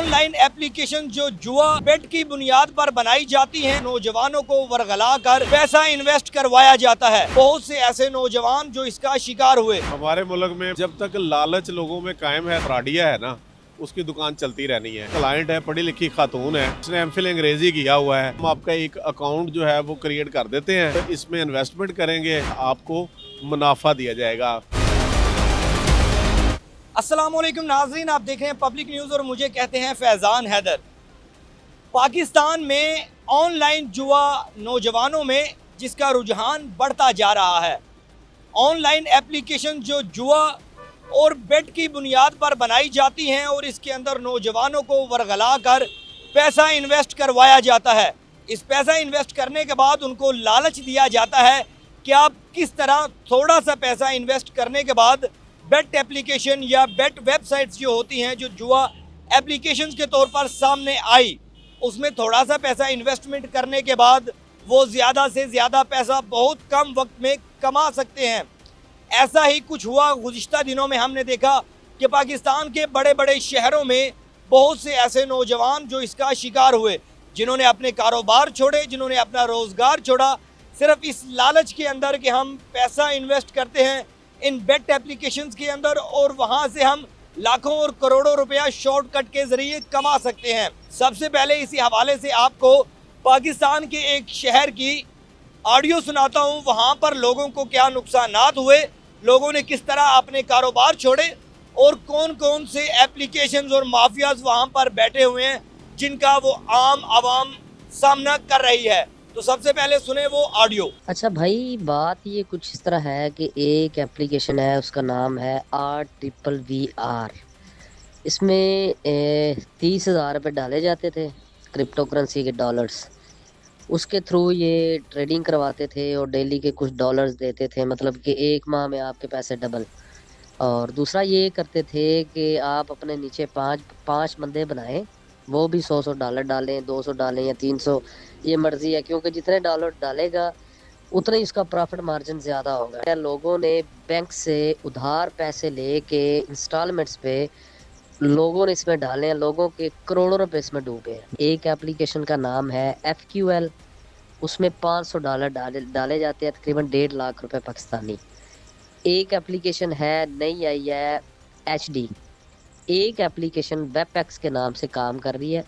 Online application जो जुआ बेट की बुनियाद पर बनाई जाती हैं, नौजवानों को वरगला कर पैसा इन्वेस्ट करवाया जाता है। बहुत से ऐसे नौजवान जो इसका शिकार हुए। हमारे मुल्क में जब तक लालच लोगों में कायम है, फ्राडिया है ना, उसकी दुकान चलती रहनी है। क्लाइंट है, पढ़ी लिखी खातून है, उसने एमफिल अंग्रेजी किया हुआ है, हम आपका एक अकाउंट जो है वो क्रिएट कर देते हैं, तो इसमें इन्वेस्टमेंट करेंगे, आपको मुनाफा दिया जाएगा। अस्सलामुअलैकुम नाज़रीन, आप देख रहे हैं पब्लिक न्यूज़ और मुझे कहते हैं फैज़ान हैदर। पाकिस्तान में ऑनलाइन जुआ नौजवानों में जिसका रुझान बढ़ता जा रहा है। ऑनलाइन एप्लीकेशन जो जुआ और बेट की बुनियाद पर बनाई जाती हैं और इसके अंदर नौजवानों को वरगला कर पैसा इन्वेस्ट करवाया जाता है। इस पैसा इन्वेस्ट करने के बाद उनको लालच दिया जाता है कि आप किस तरह थोड़ा सा पैसा इन्वेस्ट करने के बाद बेट एप्लीकेशन या बेट वेबसाइट्स जो होती हैं, जो जुआ एप्लीकेशंस के तौर पर सामने आई, उसमें थोड़ा सा पैसा इन्वेस्टमेंट करने के बाद वो ज़्यादा से ज़्यादा पैसा बहुत कम वक्त में कमा सकते हैं। ऐसा ही कुछ हुआ गुज़िश्ता दिनों में। हमने देखा कि पाकिस्तान के बड़े बड़े शहरों में बहुत से ऐसे नौजवान जो इसका शिकार हुए, जिन्होंने अपने कारोबार छोड़े, जिन्होंने अपना रोज़गार छोड़ा, सिर्फ इस लालच के अंदर कि हम पैसा इन्वेस्ट करते हैं इन बेट एप्लीकेशंस के अंदर और वहाँ से हम लाखों और करोड़ों रुपया शॉर्टकट के ज़रिए कमा सकते हैं। सबसे पहले इसी हवाले से आपको पाकिस्तान के एक शहर की ऑडियो सुनाता हूँ। वहाँ पर लोगों को क्या नुकसानात हुए, लोगों ने किस तरह अपने कारोबार छोड़े और कौन कौन से एप्लीकेशंस और माफियाज वहाँ पर बैठे हुए हैं जिनका वो आम आवाम सामना कर रही है। तो सबसे पहले सुने वो ऑडियो। अच्छा भाई, बात ये कुछ इस तरह है कि एक एप्लीकेशन है, उसका नाम है RVVR। इसमें 30,000 रुपये डाले जाते थे, क्रिप्टो करेंसी के डॉलर्स। उसके थ्रू ये ट्रेडिंग करवाते थे और डेली के कुछ डॉलर्स देते थे, मतलब कि एक माह में आपके पैसे डबल। और दूसरा ये करते थे कि आप अपने नीचे पाँच बंदे बनाएं, वो भी 100 डॉलर डालें, 200 डालें या 300, ये मर्जी है, क्योंकि जितने डॉलर डालेगा उतना ही उसका प्रॉफिट मार्जिन ज़्यादा होगा। लोगों ने बैंक से उधार पैसे लेके इंस्टॉलमेंट्स पे लोगों ने इसमें डाले हैं, लोगों के करोड़ों रुपए इसमें डूबे हैं। एक एप्लीकेशन का नाम है FQL, उसमें 500 डॉलर डाले जाते हैं, तकरीबन 1.5 लाख रुपए पाकिस्तानी। एक एप्लीकेशन है नई आई है HD। एक एप्लीकेशन वेबएक्स के नाम से काम कर रही है,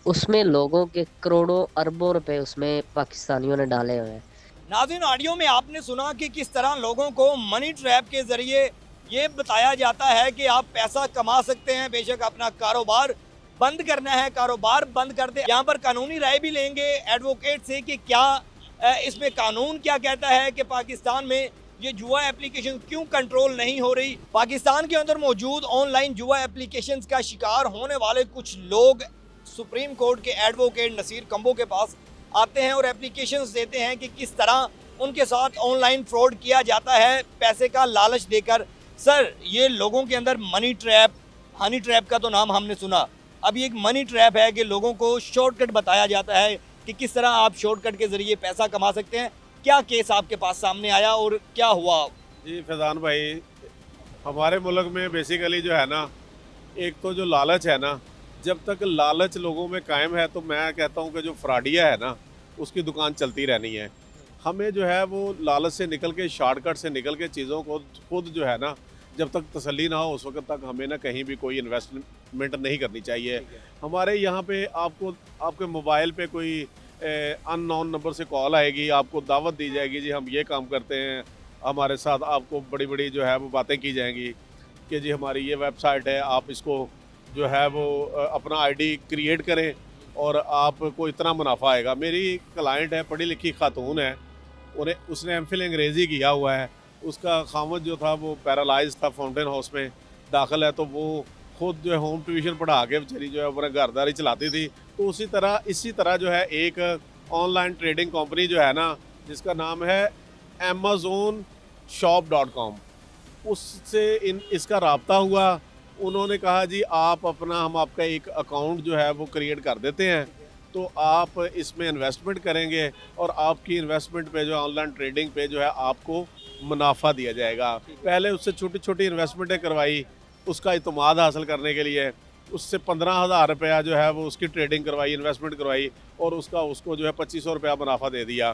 उसमें लोगों के करोड़ों अरबों रुपए उसमें पाकिस्तानियों ने डाले हुए हैं। नाज़रीन, ऑडियो में आपने सुना कि किस तरह लोगों को मनी ट्रैप के ज़रिए ये बताया जाता है कि आप पैसा कमा सकते हैं, बेशक अपना कारोबार बंद करना है, कारोबार बंद कर दे। यहाँ पर कानूनी राय भी लेंगे एडवोकेट से कि क्या इसमें कानून क्या कहता है कि पाकिस्तान में ये जुआ एप्लीकेशन क्यों कंट्रोल नहीं हो रही। पाकिस्तान के अंदर मौजूद ऑनलाइन जुआ एप्लीकेशंस का शिकार होने वाले कुछ लोग सुप्रीम कोर्ट के एडवोकेट नसीर कंबो के पास आते हैं और एप्लीकेशंस देते हैं कि किस तरह उनके साथ ऑनलाइन फ्रॉड किया जाता है पैसे का लालच देकर। सर, ये लोगों के अंदर मनी ट्रैप, हनी ट्रैप का तो नाम हमने सुना, अब ये एक मनी ट्रैप है कि लोगों को शॉर्टकट बताया जाता है कि किस तरह आप शॉर्टकट के ज़रिए पैसा कमा सकते हैं। क्या केस आपके पास सामने आया और क्या हुआ? जी फैज़ान भाई, हमारे मुल्क में बेसिकली जो है ना, एक तो जो लालच है ना, जब तक लालच लोगों में कायम है, तो मैं कहता हूँ कि जो फ्राडिया है ना, उसकी दुकान चलती रहनी है। हमें जो है वो लालच से निकल के, शॉर्टकट से निकल के चीज़ों को खुद जो है ना, जब तक तसल्ली ना हो उस वक्त तक हमें ना कहीं भी कोई इन्वेस्टमेंट नहीं करनी चाहिए। हमारे यहाँ पे आपको आपके मोबाइल पे कोई अननोन नंबर से कॉल आएगी, आपको दावत दी जाएगी, जी हम ये काम करते हैं, हमारे साथ आपको बड़ी बड़ी जो है वो बातें की जाएंगी कि जी हमारी ये वेबसाइट है, आप इसको जो है वो अपना ID क्रिएट करें और आपको इतना मुनाफा आएगा। मेरी क्लाइंट है, पढ़ी लिखी खातून है, उसने एमफिल अंग्रेजी किया हुआ है, उसका खामद जो था वो पैरालाइज था, फाउंटेन हाउस में दाखिल है, तो वो खुद जो है होम ट्यूशन पढ़ा के बेचारी जो है अपना घरदारी चलाती थी। तो इसी तरह जो है एक ऑनलाइन ट्रेडिंग कंपनी जो है ना, जिसका नाम है amazonshop.com, उससे इसका रब्ता हुआ। उन्होंने कहा जी हम आपका एक अकाउंट जो है वो क्रिएट कर देते हैं, तो आप इसमें इन्वेस्टमेंट करेंगे और आपकी इन्वेस्टमेंट पे जो ऑनलाइन ट्रेडिंग पे जो है आपको मुनाफा दिया जाएगा। पहले उससे छोटी छोटी इन्वेस्टमेंटें करवाई उसका इत्मीनान हासिल करने के लिए, उससे 15,000 रुपया जो है वो उसकी ट्रेडिंग करवाई, इन्वेस्टमेंट करवाई और उसको जो है 2500 रुपया मुनाफा दे दिया।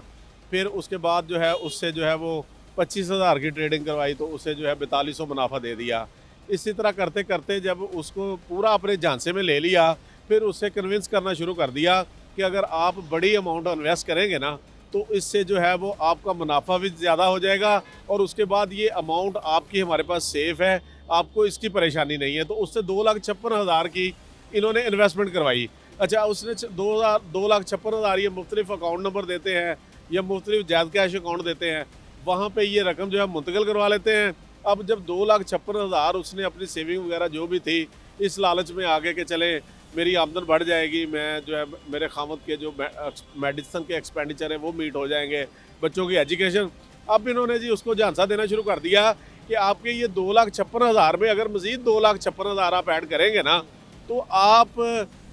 फिर उसके बाद जो है उससे जो है वो 25,000 की ट्रेडिंग करवाई तो उसे जो है 4200 मुनाफा दे दिया। इसी तरह करते करते जब उसको पूरा अपने झांसे में ले लिया, फिर उससे कन्विंस करना शुरू कर दिया कि अगर आप बड़ी अमाउंट इन्वेस्ट करेंगे ना तो इससे जो है वो आपका मुनाफा भी ज़्यादा हो जाएगा और उसके बाद ये अमाउंट आपकी हमारे पास सेफ़ है, आपको इसकी परेशानी नहीं है। तो उससे 2,56,000 की इन्होंने इन्वेस्टमेंट करवाई। अच्छा, उसने 2,56,000 ये मुख्तलिफ अकाउंट नंबर देते हैं या मुख्तलिफ जायज़ कैश अकाउंट देते हैं, वहाँ पे ये रकम जो है मुंतकिल करवा लेते हैं। अब जब 2,56,000 उसने अपनी सेविंग वगैरह जो भी थी इस लालच में आगे के चले मेरी आमदन बढ़ जाएगी, मैं जो है मेरे खामद के जो मेडिसिन के एक्सपेंडिचर है वो मीट हो जाएंगे, बच्चों की एजुकेशन। अब इन्होंने जी उसको झांसा देना शुरू कर दिया कि आपके ये 2,56,000 में अगर मज़ीद 2,56,000 आप ऐड करेंगे ना तो आप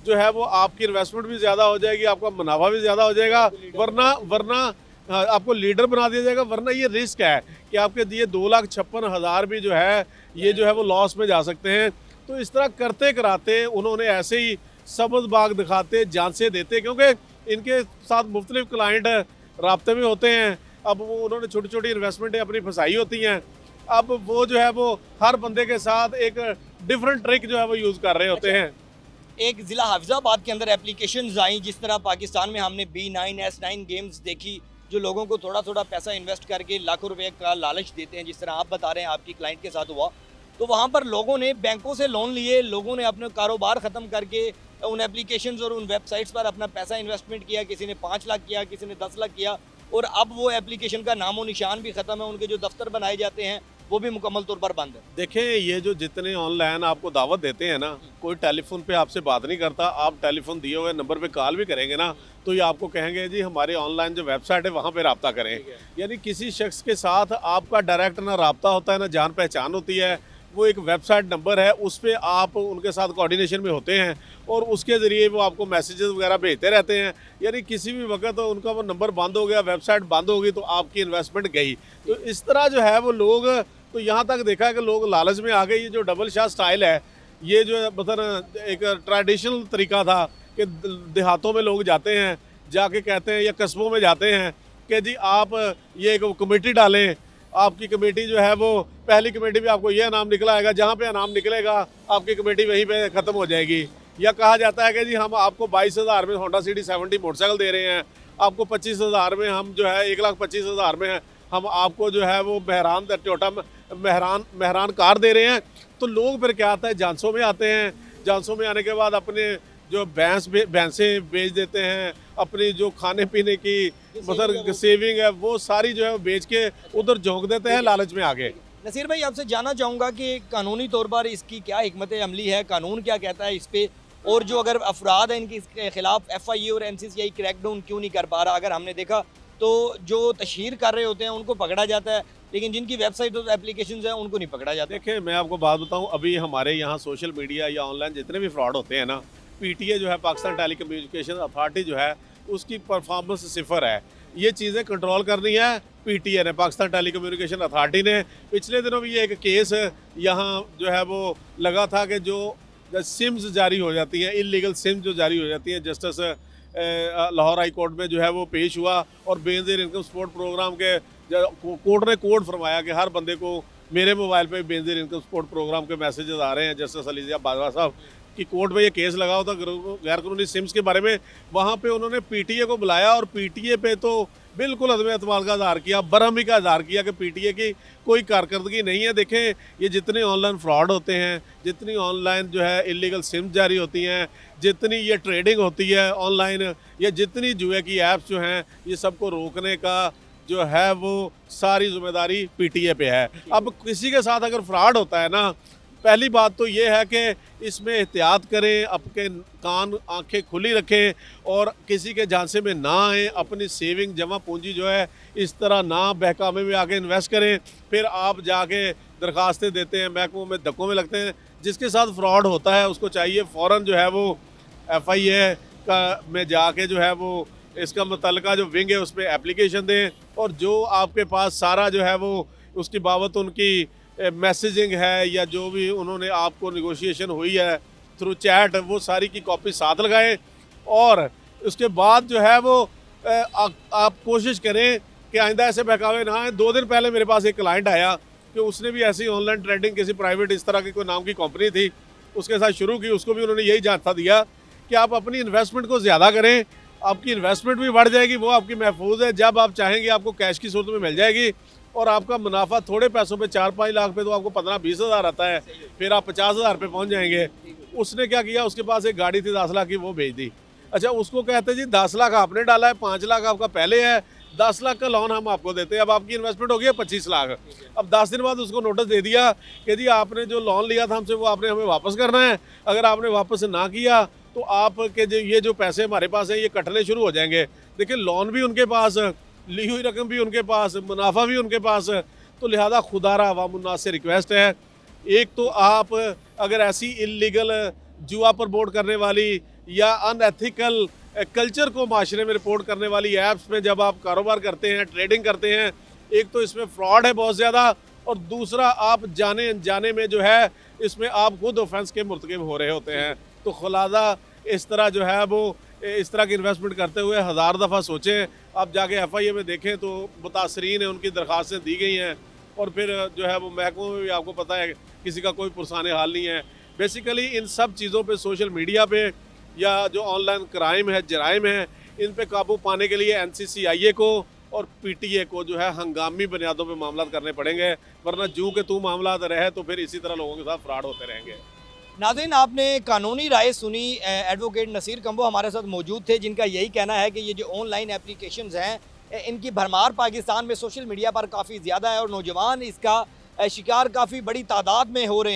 जो है वो आपकी इन्वेस्टमेंट भी ज़्यादा हो जाएगी, आपका मुनाफा भी ज़्यादा हो जाएगा, वरना आपको लीडर बना दिया जाएगा, वरना ये रिस्क है कि आपके दिए 2,56,000 भी जो है ये जो है वो लॉस में जा सकते हैं। तो इस तरह करते कराते उन्होंने ऐसे ही सबज बाग दिखाते, झांसे देते, क्योंकि इनके साथ मुख्तलिफ क्लाइंट राब्ते में होते हैं। अब वो उन्होंने छोटी छोटी इन्वेस्टमेंटें अपनी फंसाई होती हैं। अब वो जो है वो हर बंदे के साथ एक डिफरेंट ट्रिक जो है वो यूज़ कर रहे होते हैं। एक ज़िला हाफिज़ाबाद के अंदर एप्लीकेशंस आई, जिस तरह पाकिस्तान में हमने B9 S9 गेम्स देखी, जो लोगों को थोड़ा थोड़ा पैसा इन्वेस्ट करके लाखों रुपए का लालच देते हैं, जिस तरह आप बता रहे हैं आपकी क्लाइंट के साथ हुआ। तो वहाँ पर लोगों ने बैंकों से लोन लिए, लोगों ने अपने कारोबार ख़त्म करके उन एप्लीकेशंस और उन वेबसाइट्स पर अपना पैसा इन्वेस्टमेंट किया। किसी ने 5 लाख किया, किसी ने 10 लाख किया, और अब वो एप्लीकेशन का नामो निशान भी ख़त्म है। उनके जो दफ्तर बनाए जाते हैं वो भी मुकम्मल तौर पर बंद है। देखें, ये जो जितने ऑनलाइन आपको दावत देते हैं ना, कोई टेलीफोन पे आपसे बात नहीं करता। आप टेलीफोन दिए हुए नंबर पे कॉल भी करेंगे ना तो ये आपको कहेंगे जी हमारे ऑनलाइन जो वेबसाइट है वहाँ पे रब्ता करें। यानी किसी शख्स के साथ आपका डायरेक्ट ना रब्ता होता है ना जान पहचान होती है। वो एक वेबसाइट नंबर है, उस पर आप उनके साथ कोऑर्डिनेशन में होते हैं और उसके ज़रिए वो आपको मैसेजेस वगैरह भेजते रहते हैं। यानी किसी भी वक्त उनका वो नंबर बंद हो गया, वेबसाइट बंद हो गई तो आपकी इन्वेस्टमेंट गई। तो इस तरह जो है वो लोग, तो यहाँ तक देखा है कि लोग लालच में आ गए। ये जो डबल शाह स्टाइल है, ये जो मतलब एक ट्रेडिशनल तरीका था कि देहातों में लोग जाते हैं, जाके कहते हैं या कस्बों में जाते हैं कि जी आप ये एक कमेटी डालें, आपकी कमेटी जो है वो पहली कमेटी भी आपको ये इनाम निकला आएगा, जहाँ पे इनाम निकलेगा आपकी कमेटी वहीं पे ख़त्म हो जाएगी। या कहा जाता है कि जी हम आपको 22,000 में होंडा सिटी 70 मोटरसाइकिल दे रहे हैं, आपको 25,000 में हम जो है 1,25,000 में हम आपको जो है वो मेहरान कार दे रहे हैं। तो लोग फिर क्या आता है, झांसों में आते हैं। झांसों में आने के बाद अपने जो भैंसें बेच देते हैं, अपनी जो खाने पीने की मतलब सेविंग है वो सारी जो है वो बेच के उधर झोंक देते हैं लालच में आगे। नसीर भाई, आपसे जानना चाहूँगा कि कानूनी तौर पर इसकी क्या हिकमत अमली है, कानून क्या कहता है इस पे, और जो अगर अफराद हैं इनके इसके खिलाफ FIA और MCCI क्रैकडाउन क्यों नहीं कर पा रहा। अगर हमने देखा तो जो तशहीर कर रहे होते हैं उनको पकड़ा जाता है, लेकिन जिनकी वेबसाइट और एप्लीकेशंस हैं उनको नहीं पकड़ा जाता। देखिए, मैं आपको बात बताऊं, अभी हमारे यहाँ सोशल मीडिया या ऑनलाइन जितने भी फ्रॉड होते हैं ना, PTA जो है पाकिस्तान टेली कम्युनिकेशन अथॉरिटी जो है उसकी परफॉर्मेंस सिफर है। ये चीज़ें कंट्रोल करनी है PTA ने, पाकिस्तान टेली कम्युनिकेशन अथॉरिटी ने। पिछले दिनों भी ये एक केस यहाँ जो है वो लगा था कि जो सिम्स जारी हो जाती हैं, इलीगल सिम्स जो जारी हो जाती हैं, जस्टिस लाहौर हाई कोर्ट में जो है वो पेश हुआ और बेनज़ीर इनकम सपोर्ट प्रोग्राम के कोर्ट ने कोड फरमाया कि हर बंदे को मेरे मोबाइल पे बेनज़ीर इनकम सपोर्ट प्रोग्राम के मैसेजेस आ रहे हैं। जस्टिस अलीज़िया बाजवा साहब की कोर्ट में ये केस लगा होता गैर कानूनी सिम्स के बारे में। वहाँ पे उन्होंने PTA को बुलाया और PTA पे तो बिल्कुल अदम एतमाद का इज़हार किया, बरहमी का इज़हार किया कि PTA की कोई कारकर्दगी नहीं है। देखें, ये जितने ऑनलाइन फ्रॉड होते हैं, जितनी ऑनलाइन जो है इलीगल सिम जारी होती हैं, जितनी ये ट्रेडिंग होती है ऑनलाइन, या जितनी जुए की ऐप्स जो हैं, ये सबको रोकने का जो है वो सारी जिम्मेदारी PTA पे है। अब किसी के साथ अगर फ्रॉड होता है ना, पहली बात तो ये है कि इसमें एहतियात करें, अपने कान आंखें खुली रखें और किसी के झांसे में ना आएँ। अपनी सेविंग जमा पूंजी जो है इस तरह ना बहकावे में आके इन्वेस्ट करें। फिर आप जाके दरखास्तें देते हैं, महकमों में धक्कों में लगते हैं। जिसके साथ फ्रॉड होता है उसको चाहिए फ़ौरन जो है वो FIA का में जाके जो है वो इसका मुतल्लिका जो विंग है उस पर एप्लीकेशन दें, और जो आपके पास सारा जो है वो उसकी बाबत उनकी मैसेजिंग है या जो भी उन्होंने आपको निगोशिएशन हुई है थ्रू चैट, वो सारी की कॉपी साथ लगाएं। और उसके बाद जो है वो आप कोशिश करें कि आइंदा ऐसे बहकावे ना आए। 2 दिन पहले मेरे पास एक क्लाइंट आया कि उसने भी ऐसी ऑनलाइन ट्रेडिंग किसी प्राइवेट इस तरह की कोई नाम की कंपनी थी उसके साथ शुरू की। उसको भी उन्होंने यही जानता दिया कि आप अपनी इन्वेस्टमेंट को ज़्यादा करें, आपकी इन्वेस्टमेंट भी बढ़ जाएगी, वो आपकी महफूज है। जब आप चाहेंगे आपको कैश की सूरत में मिल जाएगी और आपका मुनाफा थोड़े पैसों पे 4-5 लाख पे तो आपको 15-20 हज़ार आता है, फिर आप 50 हज़ार पे पहुँच जाएंगे। उसने क्या किया, उसके पास एक गाड़ी थी 10 लाख की, वो बेच दी। अच्छा, उसको कहते जी 10 लाख आपने डाला है, 5 लाख आपका पहले है, 10 लाख का लोन हम आपको देते हैं, अब आपकी इन्वेस्टमेंट हो गई है 25 लाख। अब 10 दिन बाद उसको नोटिस दे दिया कि जी आपने जो लोन लिया था हमसे वो आपने हमें वापस करना है, अगर आपने वापस ना किया तो आपके ये जो पैसे हमारे पास हैं ये कटने शुरू हो जाएंगे। देखिए, लोन भी उनके पास, ली हुई रकम भी उनके पास, मुनाफा भी उनके पास। तो लिहाजा खुदारा अवामुन्नास से रिक्वेस्ट है, एक तो आप अगर ऐसी इलीगल जुआ पर बोर्ड करने वाली या अनएथिकल कल्चर को माशरे में रिपोर्ट करने वाली ऐप्स में जब आप कारोबार करते हैं, ट्रेडिंग करते हैं, एक तो इसमें फ्रॉड है बहुत ज़्यादा, और दूसरा आप जाने अनजाने में जो है इसमें आप खुद ऑफेंस के मुर्तकिब हो रहे होते हैं। तो खुलासा इस तरह जो है वो इस तरह की इन्वेस्टमेंट करते हुए 1000 दफ़ा सोचें। आप जाके FIA में देखें तो मुतासरीन हैं, उनकी दरख्वास्तें दी गई हैं, और फिर जो है वो महकमों में भी आपको पता है किसी का कोई पुरसाने हाल नहीं है। बेसिकली इन सब चीज़ों पे, सोशल मीडिया पे या जो ऑनलाइन क्राइम है, जराइम है, इन पे काबू पाने के लिए NCCIA को और PTA को जो है हंगामी बुनियादों पे मामला करने पड़ेंगे, वरना जूं के तू मामला रहे तो फिर इसी तरह लोगों के साथ फ्रॉड होते रहेंगे। नाज़रीन, आपने कानूनी राय सुनी। एडवोकेट नसीर कंबो हमारे साथ मौजूद थे, जिनका यही कहना है कि ये जो ऑनलाइन एप्लीकेशंस हैं इनकी भरमार पाकिस्तान में सोशल मीडिया पर काफ़ी ज़्यादा है और नौजवान इसका शिकार काफ़ी बड़ी तादाद में हो रहे हैं।